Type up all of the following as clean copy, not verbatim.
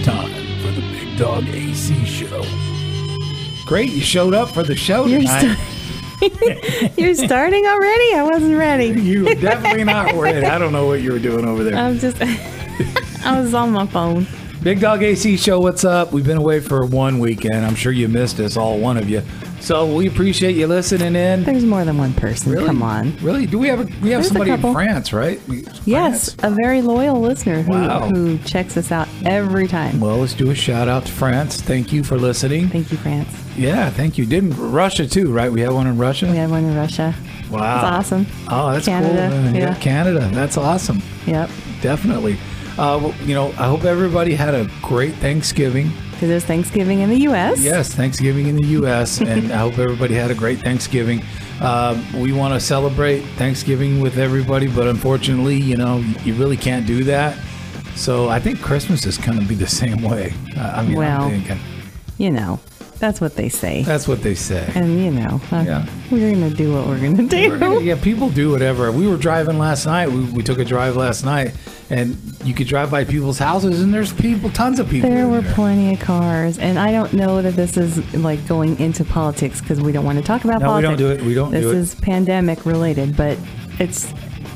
time for the Big Dog AC show. Great, you showed up for the show tonight. You're starting already? I wasn't ready. You were definitely not ready. I don't know what you were doing over there. I was on my phone. Big Dog AC show, what's up? We've been away for one weekend. I'm sure you missed us, all one of you. So we appreciate you listening in. There's more than one person. Really? Come on. Really? Do we have somebody in France, right? Yes, a very loyal listener Wow. who checks us out every time. Well, let's do a shout out to France. Thank you for listening. Thank you, France. Yeah, thank you. Didn't Russia too, right? We had one in Russia? We had one in Russia. Wow. That's awesome. Oh, that's Canada, cool. yeah. Canada. That's awesome. Yep. Definitely. I hope everybody had a great Thanksgiving. Because there's Thanksgiving in the U.S. Yes, Thanksgiving in the U.S. And I hope everybody had a great Thanksgiving. We want to celebrate Thanksgiving with everybody, but unfortunately, you really can't do that. So I think Christmas is going to be the same way. I'm thinking. That's what they say. That's what they say. And, we're going to do what we're going to do. People do whatever. We were driving last night. We took a drive last night, and you could drive by people's houses, and there's tons of people. There were plenty of cars, and I don't know that this is like going into politics because we don't want to talk about politics. No, we don't do it. We don't do it. This is pandemic related, but it's,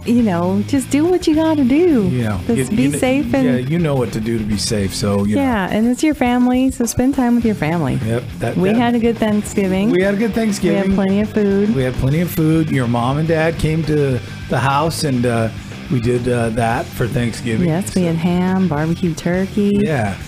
just do what you got to do. Just be safe. And you know what to do to be safe. So, yeah, and it's your family, so spend time with your family. Yep. We had a good Thanksgiving. We had a good Thanksgiving. We had plenty of food. Your mom and dad came to the house, and we did that for Thanksgiving. Yes, we had ham, barbecue turkey. Yeah.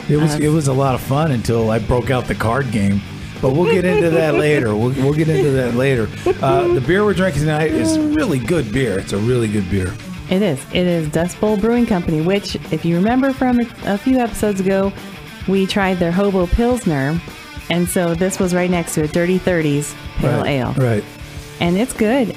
It was a lot of fun until I broke out the card game. But we'll get into that later. We'll get into that later. The beer we're drinking tonight is really good beer. It's a really good beer. It is. It is Dust Bowl Brewing Company, which, if you remember from a few episodes ago, we tried their Hobo Pilsner. And so this was right next to it, Dirty 30s Pale Ale. Right. And it's good.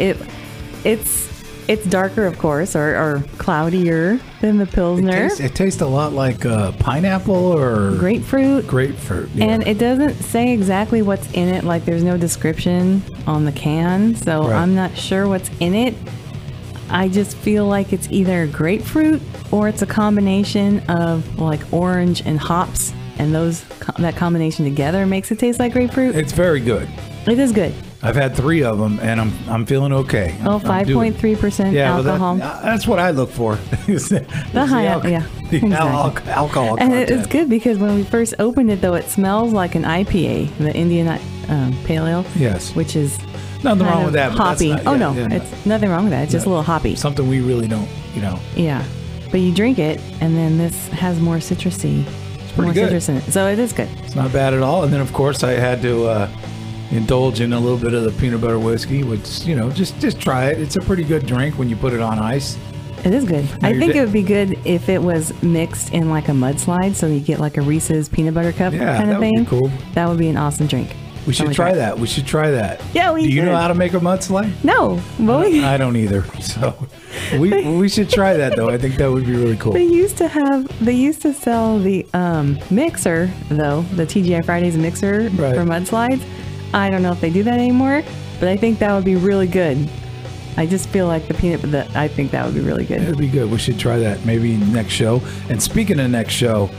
It's darker, of course, or cloudier than the Pilsner. It tastes a lot like pineapple or grapefruit. Yeah. And it doesn't say exactly what's in it. Like, there's no description on the can, so I'm not sure what's in it. I just feel like it's either grapefruit or it's a combination of like orange and hops, and that combination together makes it taste like grapefruit. It's very good. It is good. I've had 3 of them, and I'm feeling okay. 5.3% alcohol. That's what I look for. The alcohol and content. it's good because when we first opened it, though, it smells like an IPA, the Indian Pale Ale. Yes. Which is nothing wrong with that. Hoppy. It's nothing wrong with that. It's just a little hoppy. Something we really don't, Yeah. But you drink it, and then this has more citrusy. It's pretty good. Citrus in it. So it is good. It's not bad at all. And then, of course, I had to indulge in a little bit of the peanut butter whiskey, which, just try it. It's a pretty good drink when you put it on ice. It is good. I think it would be good if it was mixed in like a mudslide, so you get like a Reese's peanut butter cup kind of thing. That would be cool. That would be an awesome drink. We should try that. We should try that. Yeah, we should. Do you know how to make a mudslide? No. I don't either. So we should try that, though. I think that would be really cool. They used to sell the mixer, though, the TGI Fridays mixer for mudslides. I don't know if they do that anymore, but I think that would be really good. I just feel like I think that would be really good. It'd be good. We should try that maybe next show. And speaking of next show,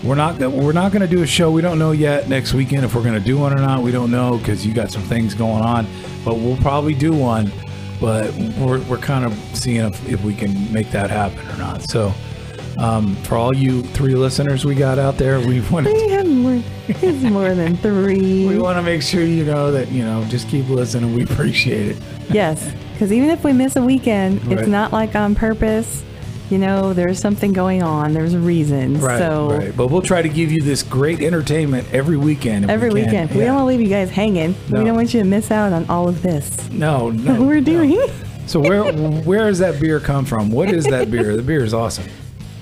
we're not going to do a show. We don't know yet next weekend if we're going to do one or not. We don't know because you got some things going on, but we'll probably do one. But we're kind of seeing if we can make that happen or not. So for all you 3 listeners we got out there, it's more than 3. We want to make sure you know that, just keep listening. We appreciate it. Yes, because even if we miss a weekend, it's not like on purpose. There's something going on. There's reasons. Right. But we'll try to give you this great entertainment every weekend. Every weekend. Yeah. We don't want to leave you guys hanging. No. We don't want you to miss out on all of this. No. That we're doing. So where does that beer come from? What is that beer? The beer is awesome.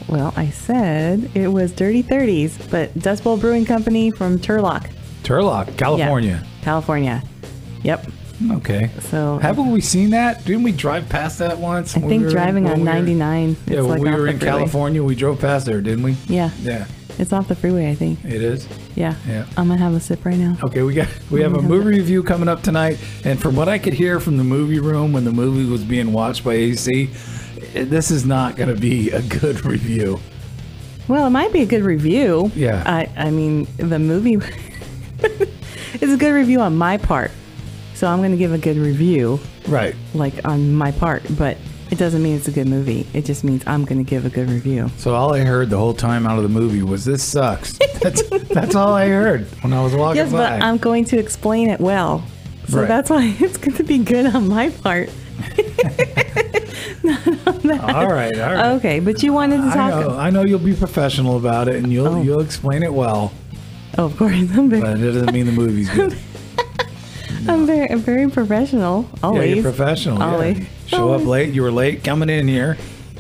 Well, I said it was Dirty 30s, but Dust Bowl Brewing Company from Turlock, California. Yeah, California. Yep. Okay. So haven't we seen that? Didn't we drive past that once? I think driving on 99. Yeah, when we were in California, we drove past there, didn't we? Yeah. Yeah. It's off the freeway, I think. It is? Yeah. I'm going to have a sip right now. Okay, we have a movie review coming up tonight, and from what I could hear from the movie room when the movie was being watched by AC, this is not going to be a good review. Well, it might be a good review. Yeah. I mean, the movie is a good review on my part. So I'm going to give a good review. Right. Like on my part. But it doesn't mean it's a good movie. It just means I'm going to give a good review. So all I heard the whole time out of the movie was, this sucks. That's all I heard when I was walking Yes, by. but I'm going to explain it well. So Right. that's why it's going to be good on my part. All right. Okay, but you wanted to talk. I know you'll be professional about it, and you'll explain it well. Oh, of course. I'm But it doesn't mean the movie's good. very professional. Always. Yeah, you're professional. Always. Yeah. Show up late. You were late coming in here.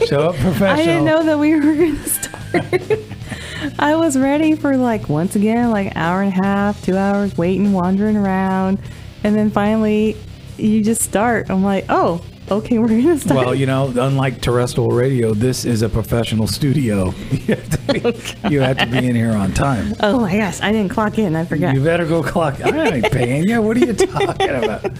Show up professional. I didn't know that we were going to start. I was ready for once again, an hour and a half, 2 hours waiting, wandering around. And then finally, you just start. I'm like, oh, okay, we're going to start. Well, unlike terrestrial radio, this is a professional studio. You have to be in here on time. Oh my gosh, I didn't clock in. I forgot. You better go clock. I ain't paying you. What are you talking about?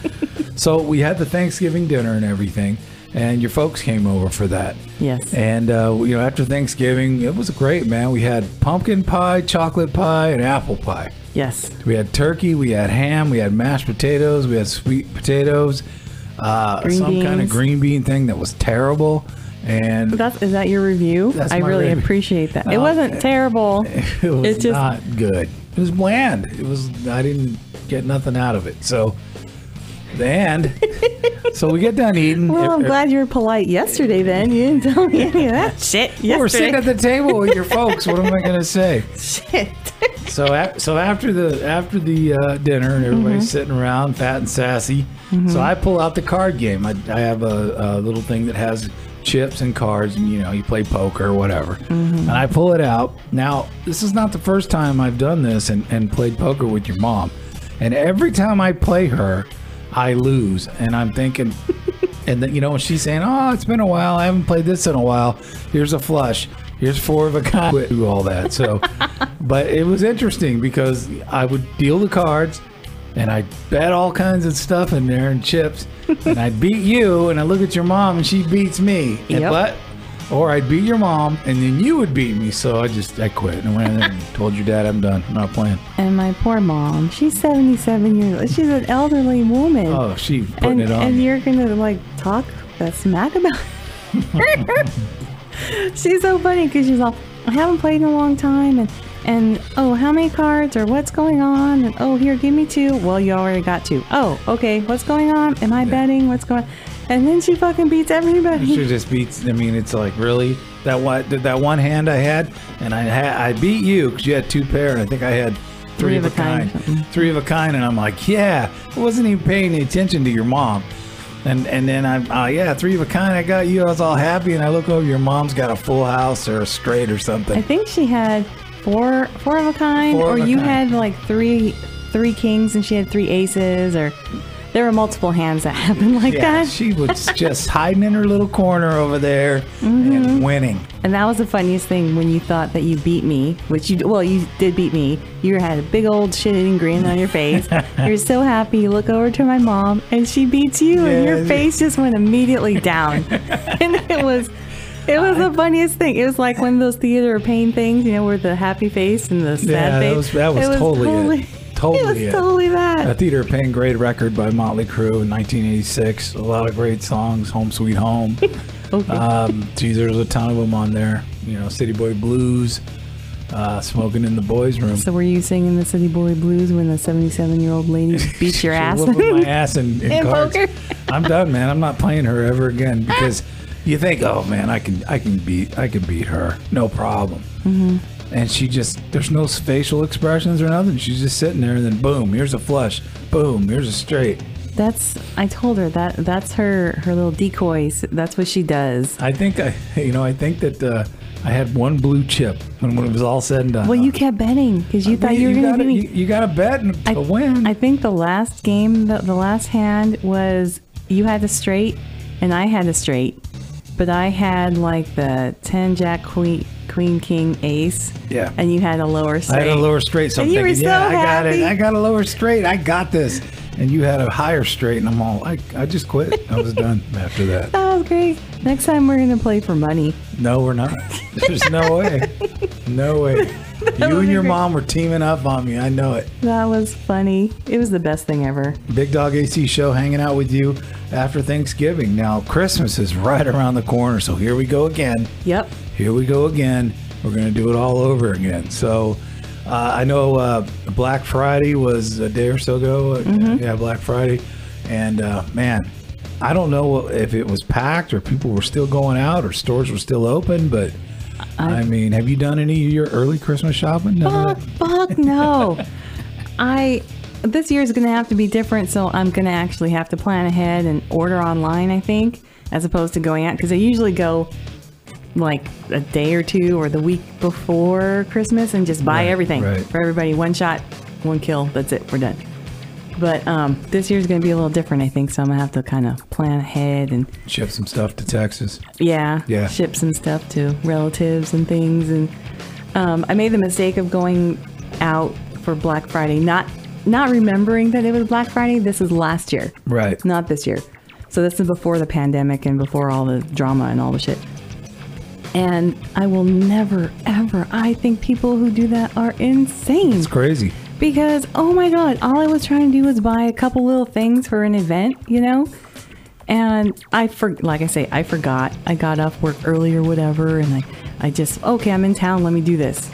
So we had the Thanksgiving dinner and everything, and your folks came over for that. Yes. And, after Thanksgiving, it was great, man. We had pumpkin pie, chocolate pie, and apple pie. Yes. We had turkey, we had ham, we had mashed potatoes, we had sweet potatoes, kind of green bean thing that was terrible. And Is that your review? That's I my really review. appreciate that. It wasn't terrible. It was just not good. It was bland. I didn't get nothing out of it. So we get done eating. Well, I'm glad you were polite yesterday then. You didn't tell me any of that shit yesterday. We're sitting at the table with your folks. What am I going to say? Shit. So after the dinner and everybody's sitting around fat and sassy, so I pull out the card game. I have a little thing that has chips and cards, and you play poker or whatever. And I pull it out. Now, this is not the first time I've done this and played poker with your mom. And every time I play her, I lose. And I'm thinking, and then when she's saying, "Oh, it's been a while. I haven't played this in a while. Here's a flush. Here's 4 of a kind." Do all that. So, but it was interesting because I would deal the cards, and I'd bet all kinds of stuff in there and chips, and I'd beat you, and I look at your mom, and she beats me. Yep. Or I'd beat your mom, and then you would beat me. So I quit and went in there and told your dad, "I'm done. I'm not playing." And my poor mom, she's 77 years old. She's an elderly woman. Oh, she's putting it on. And you're going to talk that smack about her. She's so funny because she's all, "I haven't played in a long time. And oh, how many cards or what's going on? And oh, here, give me 2. Well, you already got 2. Oh, okay. What's going on? Am I betting? What's going on?" And then she fucking beats everybody. She just beats. I mean, it's like, really, that one hand I had, and I beat you because you had 2 pair, and I think I had 3 of a kind. 3 of a kind, and I'm like, yeah, I wasn't even paying any attention to your mom. And then I'm 3 of a kind. I got you. I was all happy, and I look over. Your mom's got a full house or a straight or something. I think she had 4 of a kind, or you had 3 kings, and she had 3 aces, or there were multiple hands that happened like that. She was just hiding in her little corner over there and winning. And that was the funniest thing when you thought that you beat me, which you did beat me. You had a big old shit-eating grin on your face. You're so happy. You look over to my mom, and she beats you, and your face just went immediately down. And it was the funniest thing. It was like one of those theater of pain things, where the happy face and the sad face. That was totally it. It was totally that. A Theater of Pain great record by Motley Crue in 1986. A lot of great songs. Home Sweet Home. Okay. There's a ton of them on there. City Boy Blues. Smoking in the boys' room. So were you singing the City Boy Blues when the 77-year-old lady beat your ass? Whooping my ass in cards. Poker? I'm done, man. I'm not playing her ever again because you think, oh man, I can beat her, no problem. Mm-hmm. And there's no facial expressions or nothing. She's just sitting there, and then boom, here's a flush. Boom, here's a straight. I told her that's her little decoys. That's what she does. I think that I had 1 blue chip when it was all said and done. Well, you kept betting because you thought you were going to beat me. You got to bet to win. I think the last game, the last hand was you had a straight and I had a straight, but I had the 10 jack queen king ace. Yeah. And you had a lower straight. I had a lower straight, so I'm thinking, you were so I got happy. it. I got a lower straight. I got this. And you had a higher straight, and I'm all, I just quit. I was done after that. That was great. Next time we're going to play for money. No, we're not. There's no way. No way. You and your mom were teaming up on me. I know it. That was funny. It was the best thing ever. Bigdog AC show hanging out with you after Thanksgiving. Now, Christmas is right around the corner, so here we go again. Yep. Here we go again. We're going to do it all over again. So I know Black Friday was a day or so ago. Yeah, Black Friday. And man, I don't know if it was packed or people were still going out or stores were still open, but I mean, have you done any of your early Christmas shopping? Fuck no. This year is going to have to be different, so I'm going to actually have to plan ahead and order online, I think, as opposed to going out, because I usually go like a day or two or the week before Christmas and just buy everything for everybody. One shot, one kill. That's it. We're done. But this year's going to be a little different, I think, so I'm going to have to kind of plan ahead and ship some stuff to Texas. Yeah. Ship some stuff to relatives and things. And I made the mistake of going out for Black Friday, not remembering that it was Black Friday. This is last year. Right. Not this year. So this is before the pandemic and before all the drama and all the shit. And I will never, ever, I think people who do that are insane. It's crazy. Because, oh my God, all I was trying to do was buy a couple little things for an event, you know? And like I say, I forgot. I got off work early or whatever, and I just, okay, I'm in town, let me do this.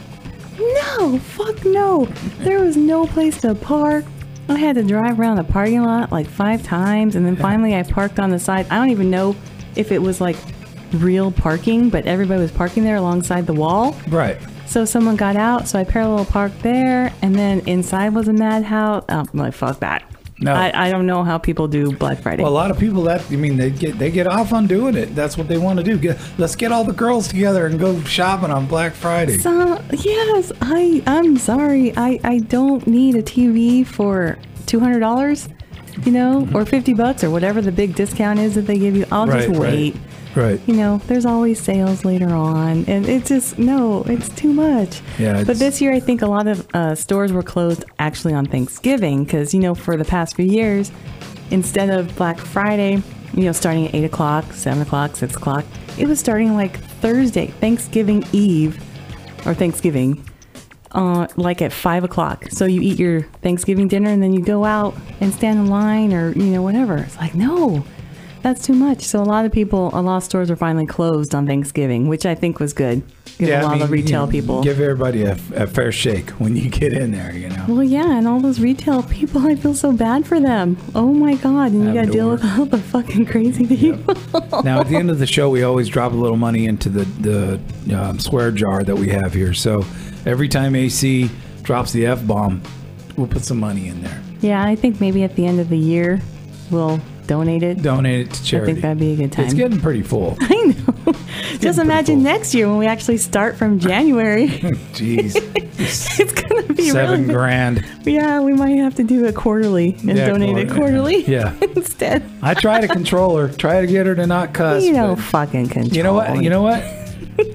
No, fuck no. There was no place to park. I had to drive around the parking lot like 5 times, and then finally I parked on the side. I don't even know if it was like real parking, but everybody was parking there alongside the wall. Right. So someone got out, so I parallel parked there, and then inside was a madhouse. I'm like, fuck that. No, I don't know how people do Black Friday. Well, a lot of people they get off on doing it. That's what they want to do. Let's get all the girls together and go shopping on Black Friday. So yes, I'm sorry. I don't need a TV for $200, you know, or $50 or whatever the big discount is that they give you. I'll just wait. Right. You know, there's always sales later on, and it's just, no, it's too much. Yeah. But this year, I think a lot of stores were closed actually on Thanksgiving because, you know, for the past few years, instead of Black Friday, you know, starting at 8 o'clock, 7 o'clock, 6 o'clock, it was starting like Thursday, Thanksgiving Eve, or Thanksgiving, like at 5 o'clock. So you eat your Thanksgiving dinner and then you go out and stand in line or, you know, whatever. It's like, no. That's too much. So a lot of stores are finally closed on Thanksgiving, which I think was good. Give a lot of retail people. Give everybody a fair shake when you get in there, you know. Well, yeah, and all those retail people, I feel so bad for them. Oh my God, and you got to deal with all the fucking crazy people. Yep. Now, at the end of the show, we always drop a little money into the swear jar that we have here. So every time AC drops the F-bomb, we'll put some money in there. Yeah, I think maybe at the end of the year, we'll donate it to charity. I think that'd be a good time. It's getting pretty full. I know. Just imagine next year when we actually start from January. Jeez. It's going to be $7,000. Yeah, we might have to do it quarterly and donate it quarterly instead. I try to control her. Try to get her to not cuss. You don't fucking control. You know what?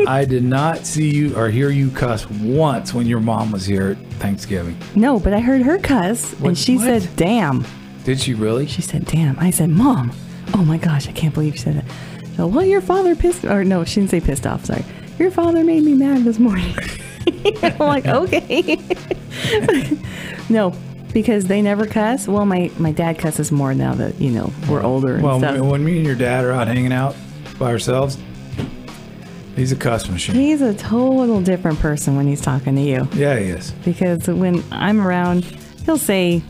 I did not see you or hear you cuss once when your mom was here at Thanksgiving. No, but I heard her cuss, and she said, damn. Did she really? She said, damn. I said, Mom, oh my gosh, I can't believe you said that. So, well, your father no, she didn't say pissed off, sorry. Your father made me mad this morning. I'm like, okay. No, because they never cuss. Well, my dad cusses more now that, you know, we're older and stuff. Well, when me and your dad are out hanging out by ourselves, he's a cuss machine. He's a total different person when he's talking to you. Yeah, he is. Because when I'm around, he'll say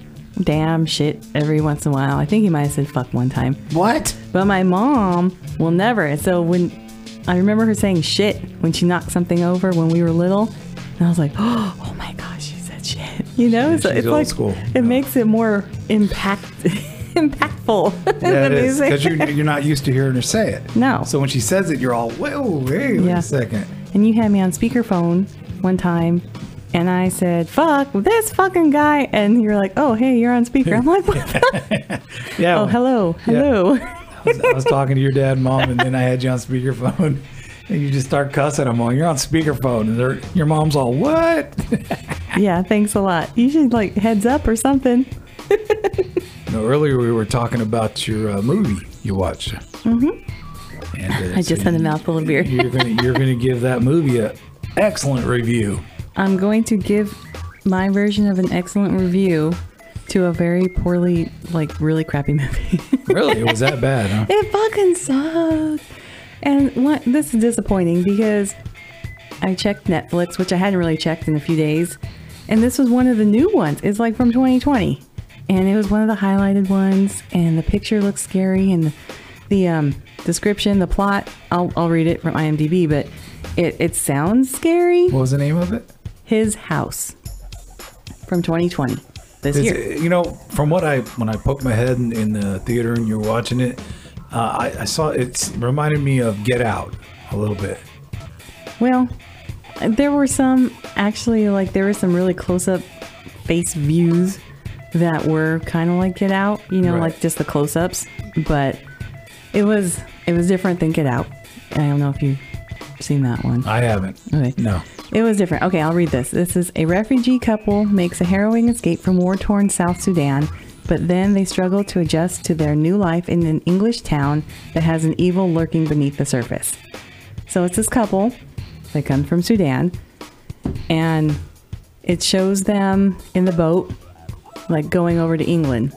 damn, shit every once in a while. I think he might have said fuck one time. What? But my mom will never. And so when I remember her saying shit when she knocked something over when we were little, and I was like, oh my gosh, she said shit. You know, so it's like school. It makes it more impactful. Yeah, it is, because you're not used to hearing her say it. No. So when she says it, you're all, whoa, wait a second. And you had me on speakerphone one time. And I said, fuck this fucking guy. And you're like, oh, hey, you're on speaker. I'm like, what the? Yeah. Oh, hello. Yeah. I was talking to your dad and mom, and then I had you on speakerphone. And you just start cussing them all. You're on speakerphone. And your mom's all, what? Yeah, thanks a lot. You should, like, heads up or something. No, earlier we were talking about your movie you watched. Mm-hmm. And, I just had a mouthful of beer. You're gonna give that movie excellent review. I'm going to give my version of an excellent review to a very poorly, like really crappy movie. Really? It was that bad, huh? It fucking sucked. And this is disappointing because I checked Netflix, which I hadn't really checked in a few days. And this was one of the new ones. It's like from 2020. And it was one of the highlighted ones. And the picture looks scary. And the description, the plot, I'll read it from IMDb, but it sounds scary. What was the name of it? His House from 2020. This year. You know, from when I poked my head in the theater and you were watching it, I saw it reminded me of Get Out a little bit. Well, there were some actually, like there were some really close-up face views that were kind of like Get Out, you know, like just the close-ups, but it was different than Get Out. I don't know if you've seen that one. I haven't. Okay. No. It was different. Okay, I'll read this. This is a refugee couple makes a harrowing escape from war-torn South Sudan, but then they struggle to adjust to their new life in an English town that has an evil lurking beneath the surface. So it's this couple. They come from Sudan, and it shows them in the boat, like going over to England,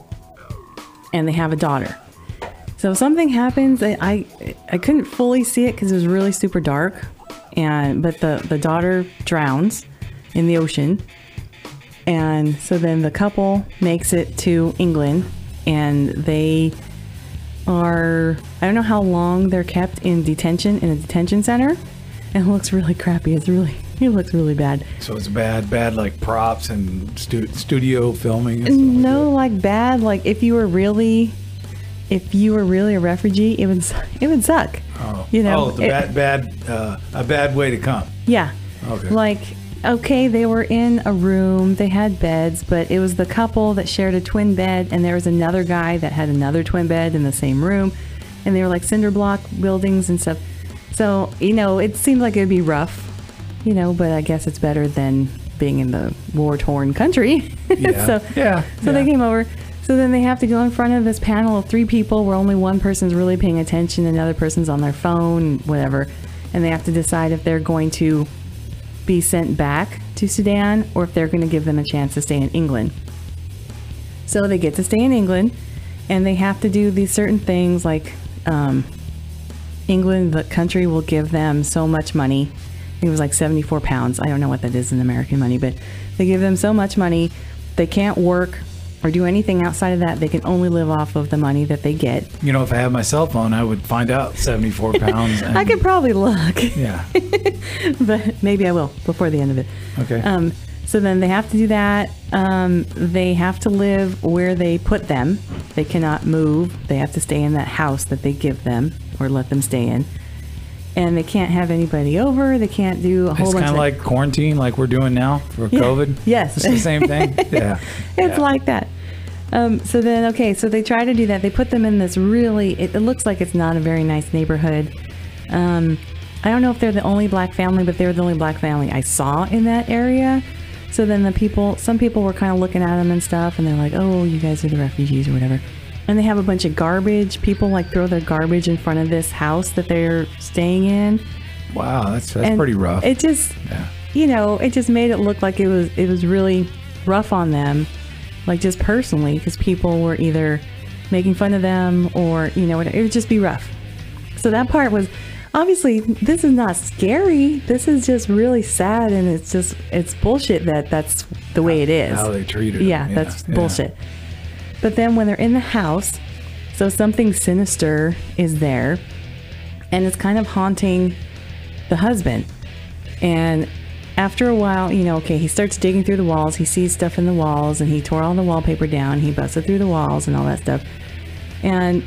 and they have a daughter. So something happens. I couldn't fully see it because it was really super dark. But the daughter drowns in the ocean. And so then the couple makes it to England, and they are, I don't know how long they're kept in detention, in a detention center. And it looks really crappy. It looks really bad. So it's bad like props and studio filming? And no, like bad. Like if you were really a refugee, it would suck. Oh, you know, a bad way to come. Yeah. Okay. Like, okay, they were in a room, they had beds, but it was the couple that shared a twin bed, and there was another guy that had another twin bed in the same room, and they were like cinder block buildings and stuff. So, you know, it seemed like it'd be rough, you know, but I guess it's better than being in the war-torn country. Yeah. So they came over. So then they have to go in front of this panel of 3 people where only one person's really paying attention and the other person's on their phone, whatever. And they have to decide if they're going to be sent back to Sudan or if they're going to give them a chance to stay in England. So they get to stay in England, and they have to do these certain things like England, the country, will give them so much money. I think it was like 74 pounds. I don't know what that is in American money, but they give them so much money. They can't work or do anything outside of that. They can only live off of the money that they get. You know, if I had my cell phone, I would find out 74 pounds. I could probably look. Yeah. But maybe I will before the end of it. Okay. So then they have to do that. They have to live where they put them. They cannot move. They have to stay in that house that they give them or let them stay in. And they can't have anybody over. They can't do a whole bunch of... It's kind of like quarantine like we're doing now for COVID. Yes. It's the same thing. Yeah. It's like that. So then, okay, so they try to do that. They put them in this really... It looks like it's not a very nice neighborhood. I don't know if they're the only black family, but they're the only black family I saw in that area. So then some people were kind of looking at them and stuff, and they're like, oh, you guys are the refugees or whatever. And they have a bunch of garbage. People like throw their garbage in front of this house that they're staying in. Wow, that's pretty rough. It just, you know, it just made it look like it was really rough on them, like just personally, because people were either making fun of them or, you know, it would just be rough. So that part was, obviously, this is not scary. This is just really sad, and it's bullshit that's the way it is. How they treated them. Yeah, that's bullshit. But then when they're in the house, so something sinister is there, and it's kind of haunting the husband. And after a while, you know, okay, he starts digging through the walls. He sees stuff in the walls, and he tore all the wallpaper down. He busted through the walls and all that stuff. And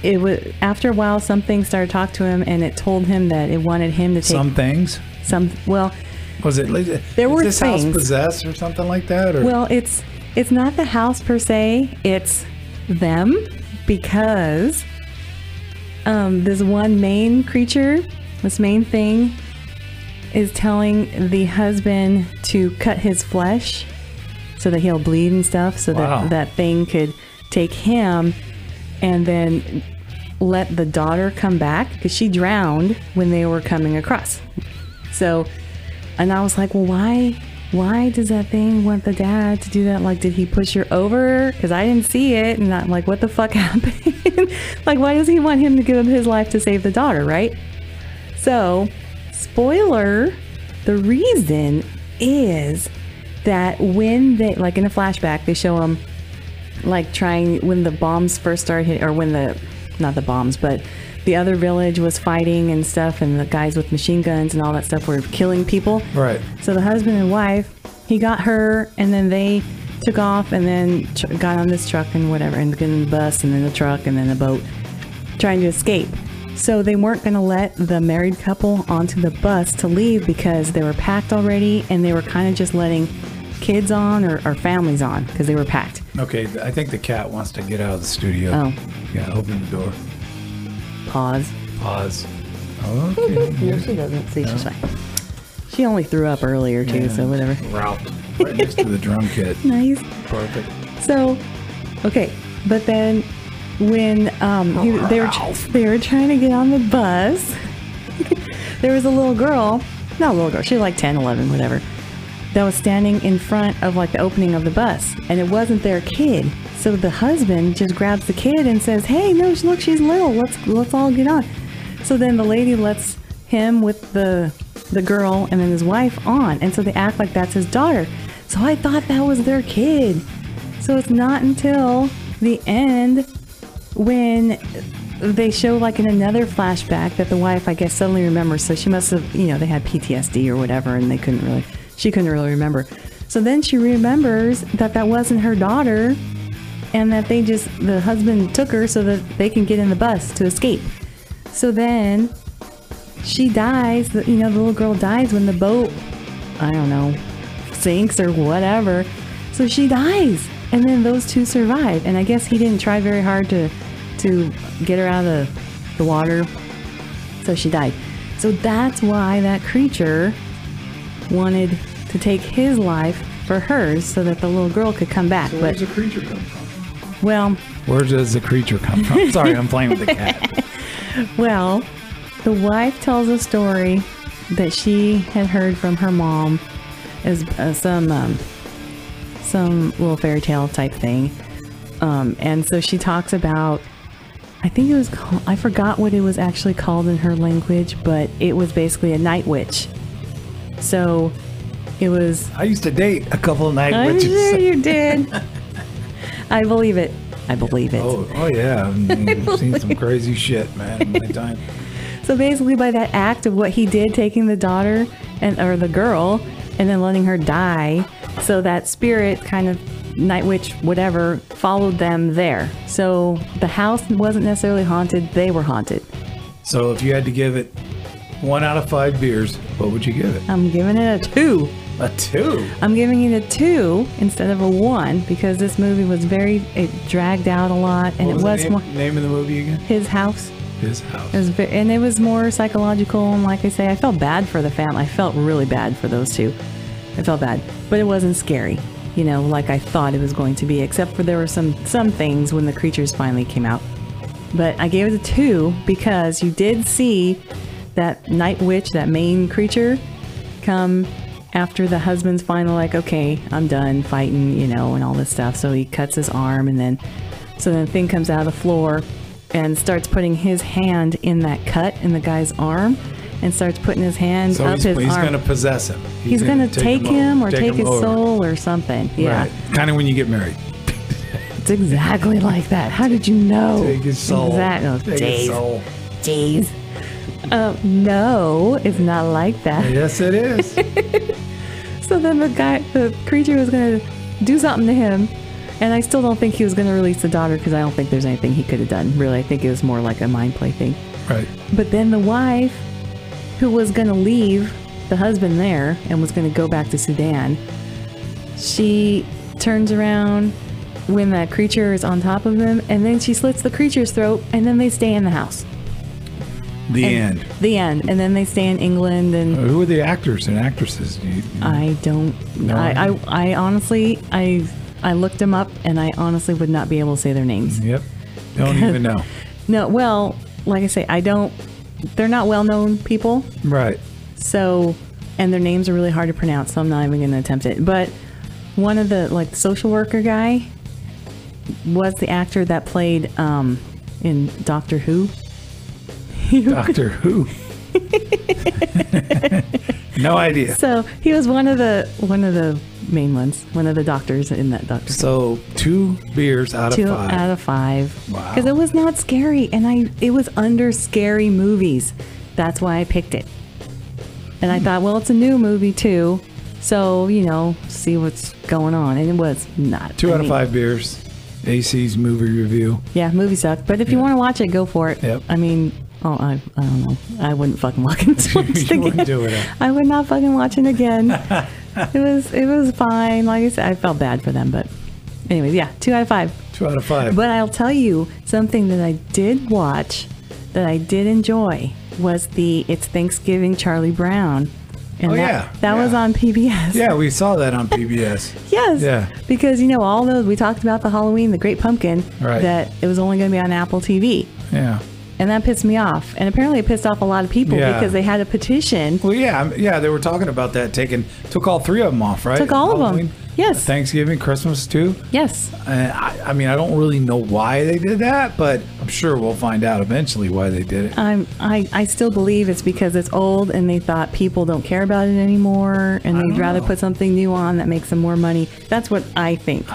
it was after a while, something started to talk to him, and it told him that it wanted him to take some things. Well, was it? There were this things. House possessed or something like that? Or? Well, it's not the house per se. It's them, because this one main creature, this main thing, is telling the husband to cut his flesh so that he'll bleed and stuff, so that thing could take him and then let the daughter come back, because she drowned when they were coming across. So And I was like, well, why does that thing want the dad to do that? Like, did he push her over? Because I didn't see it. And I'm like, what the fuck happened? Like, why does he want him to give up his life to save the daughter, right? So, spoiler, the reason is that when they, like in a flashback, they show him like trying, when the bombs first started hitting, or when not the bombs, but the other village was fighting and stuff, and the guys with machine guns and all that stuff were killing people. Right. So the husband and wife, he got her, and then they took off, and then got on this truck and whatever, and got in the bus, and then the truck, and then the boat, trying to escape. So they weren't going to let the married couple onto the bus to leave because they were packed already, and they were kind of just letting kids on or families on because they were packed. Okay, I think the cat wants to get out of the studio. Oh. Yeah, open the door. Pause. Oh, okay. No, she doesn't. See, she's fine. She only threw up earlier too, so whatever. Route. Right next to the drum kit. Nice. Perfect. So, okay, but then when they were trying to get on the bus, there was a little girl, not a little girl, she was like 10, 11, whatever, that was standing in front of like the opening of the bus, and it wasn't their kid. So the husband just grabs the kid and says, hey, no, look, she's little. Let's all get on. So then the lady lets him with the girl and then his wife on. And so they act like that's his daughter. So I thought that was their kid. So it's not until the end when they show like in another flashback that the wife, I guess, suddenly remembers. So she must have, they had PTSD or whatever, and she couldn't really remember. So then she remembers that wasn't her daughter, and that the husband took her so that they can get in the bus to escape. So then she dies, the little girl dies when the boat, I don't know, sinks or whatever. So she dies, and then those two survive. And I guess he didn't try very hard to get her out of the water, so she died. So that's why that creature wanted to take his life for hers so that the little girl could come back. So where does the creature come from? Well, where does the creature come from? Sorry, I'm playing with the cat. Well, the wife tells a story that she had heard from her mom as some little fairy tale type thing, and so she talks about, I think it was called, I forgot what it was actually called in her language, but it was basically a night witch. So it was. I used to date a couple of night witches. I'm sure you did. I believe it. Oh yeah. I've seen some crazy shit, man, in my time. So basically, by that act of what he did, taking the daughter or the girl, and then letting her die, so that spirit kind of night witch, whatever, followed them there. So the house wasn't necessarily haunted; they were haunted. So if you had to give it 1 out of 5 beers, what would you give it? I'm giving it a 2. A 2? I'm giving it a 2 instead of a 1 because this movie was it dragged out a lot, and what was it was the name of the movie again? His House. His House. And it was more psychological, and like I say, I felt bad for the family. I felt really bad for those two. I felt bad, but it wasn't scary, like I thought it was going to be, except for there were some things when the creatures finally came out. But I gave it a 2 because you did see that night witch, that main creature, come after the husband's finally like, okay, I'm done fighting, and all this stuff. So he cuts his arm, and then the thing comes out of the floor and starts putting his hand in that cut in the guy's arm, and starts putting his hand up his arm. So he's going to possess him. He's going to take him or take his soul or something. Yeah. Right. Kind of when you get married. It's exactly like that. How did you know? Take his soul. Exactly. Take his soul. Jeez. No, it's not like that. Yes, it is. So then the creature was going to do something to him, and I still don't think he was going to release the daughter because I don't think there's anything he could have done. Really, I think it was more like a mind play thing. Right. But then the wife, who was going to leave the husband there and was going to go back to Sudan, she turns around when that creature is on top of them, and then she slits the creature's throat, and then they stay in the house. The end. And then they stay in England. And who are the actors and actresses? I don't know. I honestly, I looked them up, and I honestly would not be able to say their names. Yep. Don't even know. No, well, like I say, they're not well-known people. Right. So and their names are really hard to pronounce, so I'm not even going to attempt it. But one of the social worker guy was the actor that played in Doctor Who. Doctor Who. No idea. So he was one of the main ones, one of the doctors in that Doctor. So 2 beers out of 5. 2 out of 5. Wow. Because it was not scary, and it was under scary movies. That's why I picked it. And I thought, well, it's a new movie too, so see what's going on. And it was not. 2 out of 5 beers. AC's movie review. Yeah, movie sucked. But if you want to watch it, go for it. Yep. I mean, I don't know. I wouldn't fucking watch it again. Wouldn't do it. I would not fucking watch it again. It was fine. Like I said, I felt bad for them, but anyways, yeah, 2 out of 5. 2 out of 5. But I'll tell you something that I did watch that I did enjoy was It's Thanksgiving Charlie Brown. And that was on PBS. Yeah, we saw that on PBS. Yes. Yeah. Because, all those, we talked about the Halloween, the Great Pumpkin, right, that it was only going to be on Apple TV. Yeah. And that pissed me off. And apparently it pissed off a lot of people because they had a petition. Well, yeah, they were talking about that. Took all 3 of them off, right? Took all Halloween, of them. Yes. Thanksgiving, Christmas too. Yes. I mean, I don't really know why they did that, but I'm sure we'll find out eventually why they did it. I still believe it's because it's old and they thought people don't care about it anymore, and they'd rather put something new on that makes them more money. That's what I think.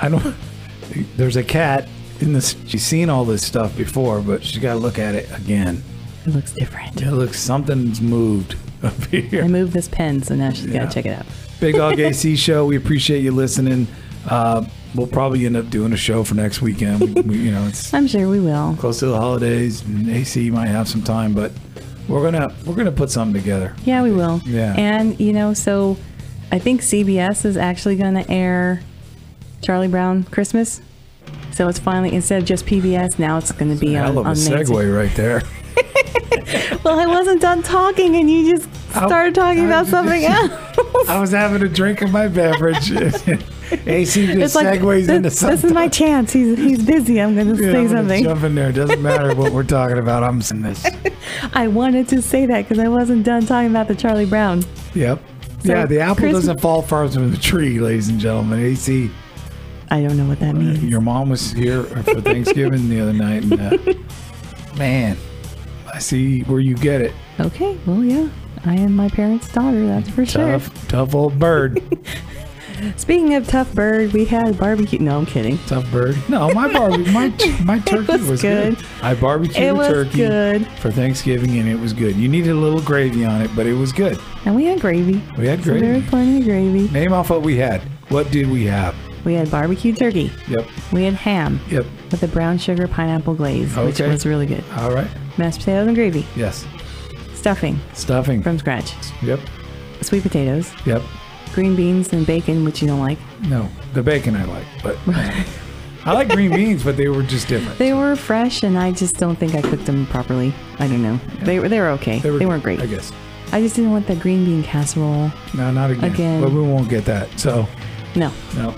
There's a cat in this. She's seen all this stuff before, but she's got to look at it again. It looks different. It looks, something's moved up here. I moved this pen, so now she's got to check it out. Bigdog AC show. We appreciate you listening. We'll probably end up doing a show for next weekend. It's I'm sure we will. Close to the holidays, and AC might have some time, but we're gonna put something together. Yeah, we will. Yeah. And so I think CBS is actually going to air Charlie Brown Christmas. So it's finally, instead of just PBS, now it's going to be on hell of a segue right there. Well, I wasn't done talking, and you just started talking about something else. I was having a drink of my beverage. AC just segues into something. This is my chance. He's busy. I'm going to say something. Jump in there. It doesn't matter what we're talking about. I'm saying this. I wanted to say that because I wasn't done talking about the Charlie Brown. Yep. So the apple doesn't fall far from the tree, ladies and gentlemen. AC. I don't know what that means. Your mom was here for Thanksgiving the other night, and man, I see where you get it. Okay, well, yeah, I am my parents' daughter, that's for sure. Tough old bird. Speaking of tough bird, we had barbecue. No, I'm kidding. Tough bird. No, my turkey was good. I barbecued a turkey for Thanksgiving, and it was good. You needed a little gravy on it, but it was good. And we had gravy. There was plenty of gravy. Name off what we had. What did we have? We had barbecue turkey. Yep. We had ham. Yep. With a brown sugar pineapple glaze, which was really good. All right. Mashed potatoes and gravy. Yes. Stuffing. From scratch. Yep. Sweet potatoes. Yep. Green beans and bacon, which you don't like. No, the bacon I like, but I like green beans, but they were just different. They were fresh, and I just don't think I cooked them properly. I don't know. Yeah. They were okay. They weren't great. I guess. I just didn't want that green bean casserole. No, not again. But we won't get that. So. No. Well,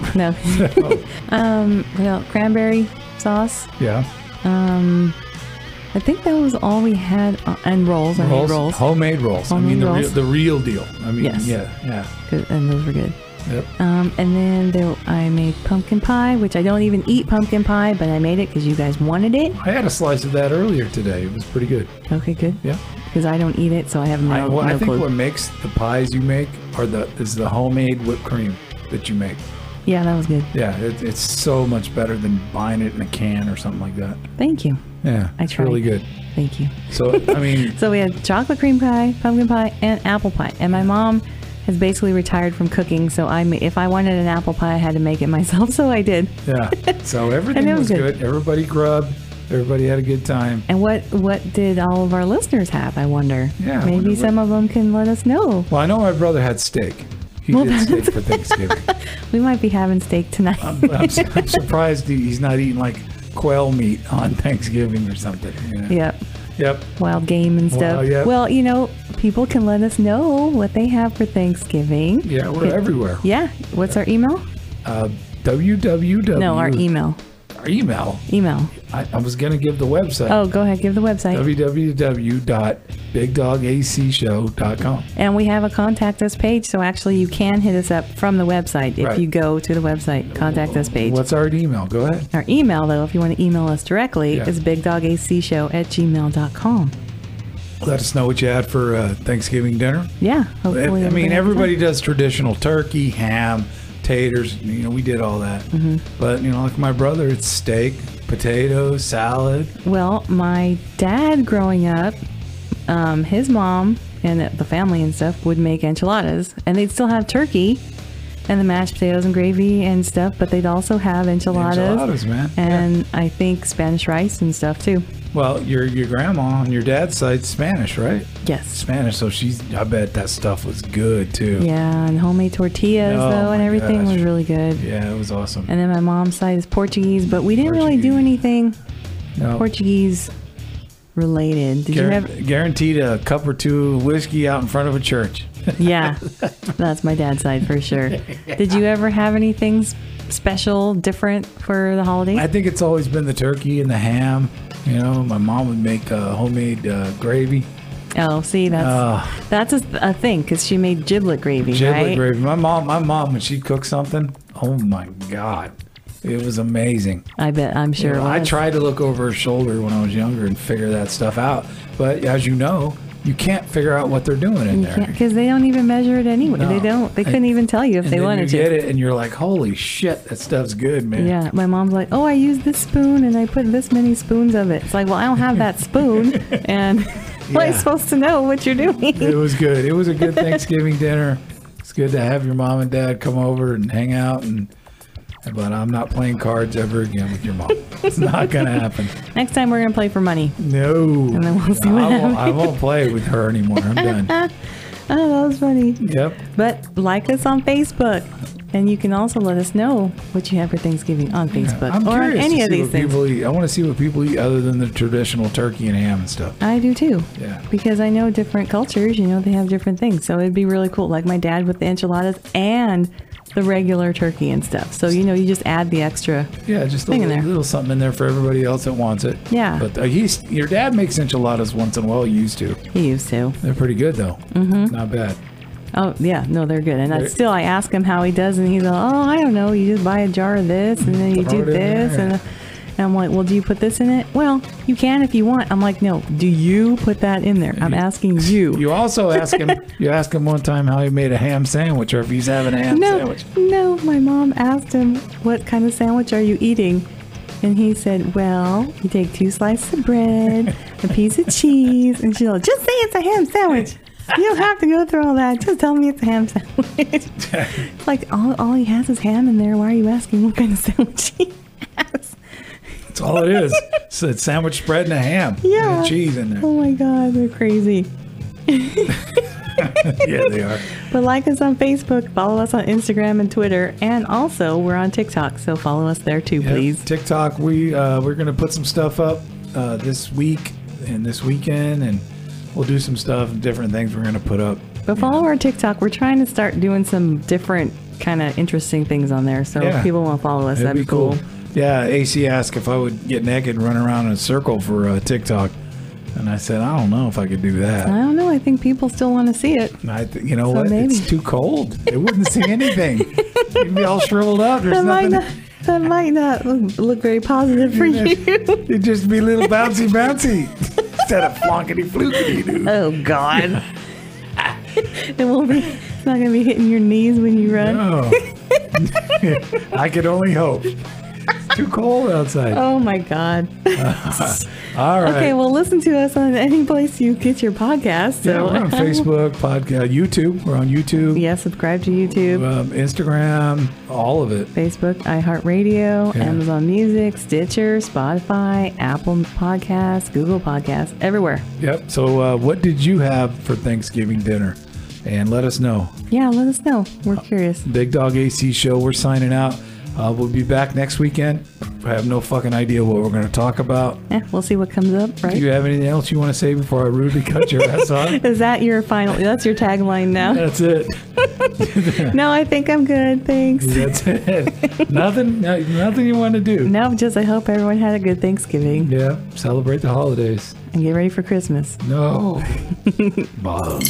cranberry sauce. Yeah. I think that was all we had, and rolls. I made rolls. Homemade rolls. The real deal. Yes. Yeah. Good, and those were good. Yep. And then I made pumpkin pie, which I don't even eat pumpkin pie, but I made it because you guys wanted it. I had a slice of that earlier today. It was pretty good. Okay, good. Yeah. Because I don't eat it, so I have no clue. I think what makes the pies you make is the homemade whipped cream that you make. Yeah, that was good. Yeah, it's so much better than buying it in a can or something like that. Thank you. Yeah, it's really good. Thank you. So, so we had chocolate cream pie, pumpkin pie, and apple pie. And my mom has basically retired from cooking, so if I wanted an apple pie, I had to make it myself, so I did. Yeah, so everything was good. Everybody grubbed. Everybody had a good time. And what did all of our listeners have, I wonder? Yeah. Maybe some of them can let us know. Well, I know my brother had steak. He did steak for Thanksgiving. We might be having steak tonight. I'm surprised he's not eating like quail meat on Thanksgiving or something. Yep. Wild game and stuff. Well, people can let us know what they have for Thanksgiving. Yeah, we're everywhere. Yeah. What's our email? www. No, our email. Our email. I was going to give the website. Oh, go ahead. Give the website. www.bigdogacshow.com. And we have a contact us page, so actually you can hit us up from the website if you go to the website contact us page. What's our email? Go ahead. Our email, though, if you want to email us directly, is bigdogacshow@gmail.com. Let us know what you had for Thanksgiving dinner. Yeah, hopefully. I mean, everybody does traditional turkey, ham, taters. We did all that. But, like my brother, it's steak, potatoes, salad. Well, my dad growing up, his mom and the family and stuff would make enchiladas, and they'd still have turkey and the mashed potatoes and gravy and stuff, but they'd also have enchiladas. Enchiladas, man. And I think Spanish rice and stuff too. Well, your grandma on your dad's side's Spanish, right? Yes. Spanish, so I bet that stuff was good too. Yeah, and homemade tortillas though, and everything was really good. Yeah, it was awesome. And then my mom's side is Portuguese, but we didn't really do anything Portuguese related. Did you have guaranteed a cup or two of whiskey out in front of a church? Yeah, that's my dad's side for sure. Did you ever have anything special, different for the holidays? I think it's always been the turkey and the ham. My mom would make homemade gravy. Oh, see, that's a thing because she made giblet gravy. Giblet gravy. My mom, when she cooked something, oh my God, it was amazing. I bet. I'm sure. It was. I tried to look over her shoulder when I was younger and figure that stuff out, but as you know, you can't figure out what they're doing in there because they don't even measure it anyway. No. They don't. They couldn't even tell you if they wanted to. You get it, and you're like, "Holy shit, that stuff's good, man!" Yeah, my mom's like, "Oh, I used this spoon, and I put this many spoons of it." It's like, well, I don't have that spoon, and how am I supposed to know what you're doing? It was good. It was a good Thanksgiving dinner. It's good to have your mom and dad come over and hang out but I'm not playing cards ever again with your mom. It's not going to happen. Next time we're going to play for money. No. And then we'll see what happens. I won't play with her anymore. I'm done. Oh, that was funny. Yep. But like us on Facebook. And you can also let us know what you have for Thanksgiving on Facebook I'm or on any of these things. I want to see what people eat other than the traditional turkey and ham and stuff. I do too. Yeah. Because I know different cultures, they have different things. So it'd be really cool. Like my dad with the enchiladas and the regular turkey and stuff. So, you just add the extra just thing a in there. little something in there for everybody else that wants it. Yeah. But your dad makes enchiladas once in a while. He used to. They're pretty good, though. Mm-hmm. Not bad. Oh, yeah. No, they're good. And I ask him how he does, and he's like, oh, I don't know. You just buy a jar of this, and then you do this. And I'm like, well, do you put this in it? Well, you can if you want. I'm like, no, do you put that in there? I'm asking you. You also ask him, one time how he made a ham sandwich or if he's having a ham sandwich. No, my mom asked him, what kind of sandwich are you eating? And he said, well, you take 2 slices of bread, a piece of cheese, and she's like, just say it's a ham sandwich. You don't have to go through all that. Just tell me it's a ham sandwich. It's like, all he has is ham in there. Why are you asking what kind of sandwich he has? That's all it is. It's a sandwich spread and a ham. Yeah. And cheese in there. Oh my God, they're crazy. Yeah, they are. But like us on Facebook, follow us on Instagram and Twitter, and also we're on TikTok, so follow us there too, please. TikTok, we're going to put some stuff up this week and this weekend, and we'll do some stuff and different things we're going to put up. But follow our TikTok. We're trying to start doing some different kind of interesting things on there, so if people want to follow us, that'd be cool. Yeah, AC asked if I would get naked and run around in a circle for TikTok. And I said, I don't know if I could do that. I don't know. I think people still want to see it. You know what? Maybe. It's too cold. They wouldn't see anything. You'd be all shriveled up. There's nothing. That might not look very positive for you. It'd just be a little bouncy instead of flonkety flukety doo. Oh, God. It's not going to be hitting your knees when you run. No. I could only hope. It's too cold outside. Oh my God. All right. Okay, well, listen to us on any place you get your podcast. Yeah, we're on Facebook, podcast, YouTube. We're on YouTube. Yeah, subscribe to YouTube. Instagram, all of it. Facebook, iHeartRadio, Amazon Music, Stitcher, Spotify, Apple Podcasts, Google Podcasts, everywhere. Yep. So what did you have for Thanksgiving dinner? And let us know. Yeah, let us know. We're curious. Big Dog AC Show. We're signing out. We'll be back next weekend. have no fucking idea what we're going to talk about. We'll see what comes up, right? Do you have anything else you want to say before I rudely cut your ass off? Is that your final? That's your tagline now? That's it. No, I think I'm good. Thanks. That's it. Nothing you want to do. No, just I hope everyone had a good Thanksgiving. Yeah, celebrate the holidays. And get ready for Christmas. No. Bug.